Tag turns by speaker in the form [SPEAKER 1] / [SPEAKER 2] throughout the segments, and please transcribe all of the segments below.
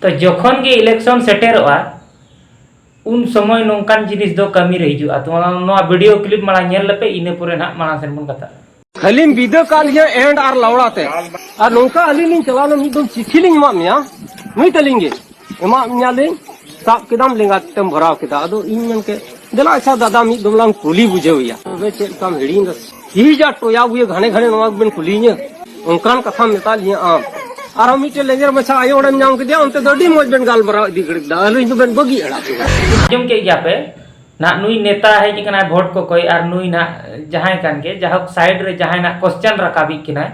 [SPEAKER 1] तो जखन गे इलेक्शन सेटेरोआ उन समय नौकान जिनिस दो कमी रे हिजुआ। तो नोआ वीडियो क्लिप माला नेल लेपे इने पुरे ना माला सेन बन कथा
[SPEAKER 2] खाली विदो काल ये एंड आर लवड़ाते और नौका अलीलिंग चलानो मिदम चिट्ठी लिंग मा मिया नुई तलिंगे एमा मिया लिंग साब केदाम लिंगा तम भराव केदा अदो इन मन के दला अच्छा दादा मी दुमलांग कुली बुझेविया वे चेक काम हिडिंग ही जा टोया बुए घने घने नवा बन कुलीने उनकान कथा मेता लिया आम और हम मिटे लेंगे मछा आयो ओडम नाम के दिया उनते दडी मोज बन गाल भराव दी गड़ दालु इन बन बगी एड़ा
[SPEAKER 1] जम के गया पे ना नुई नेता है कि कना वोट को कोई और नुई ना जहां कान के जहां साइड रे जहां ना क्वेश्चन रकाबी किना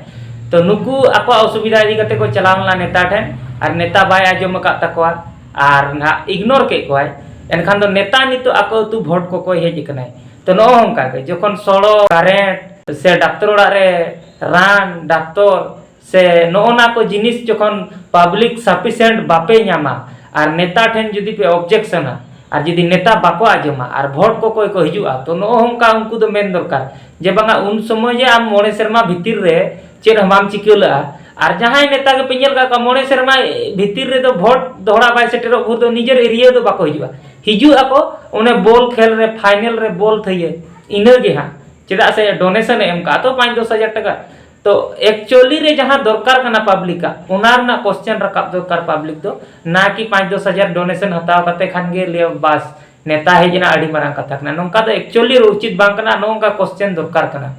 [SPEAKER 1] तो नुकु आपा असुविधा इदी कते को चलावला नेता ठेन और नेता बाय आजम का तकवा और ना इग्नोर के कोय एनखान दो नेता नितो आको तू वोट को कोई हेज कना तो नो हमका के जखन सड़ो कारेंट से डॉक्टर ओड़ा रे रान डॉक्टर से नोना को जिनिस जखन पब्लिक सफिशिएंट बापे नामा और नेता ठेन जदि पे ऑब्जेक्शन और जदि नेता बाको आजमा और भोट को कोई को हिजुआ तो नो हमका उनको दो मेन दरकार जे बांगा उन समय जे आम मोड़े शर्मा भितिर रे चेद हमाम चिकला और जहां नेता के पिंजल का मोड़े शर्मा भितिर रे तो भोट दोहरा बाय सेटेरो भूर तो निजर एरिया दो बाको हिजुआ को उन्हें बॉल खेल रे फाइनल रे बॉल थइए इने गे हां चेदा से डोनेशन एम का तो 5-10 हजार टका तो एक्चुअली रे जहां दरकार कना पब्लिक का उनार ना क्वेश्चन रकाब दरकार पब्लिक दो ना कि 5-10 हजार डोनेशन हताव कते खान गे ले बस नेता है जना अड़ी मारंग कथा कना नोंका तो एक्चुअली उचित बांग कना नोंका क्वेश्चन दरकार कना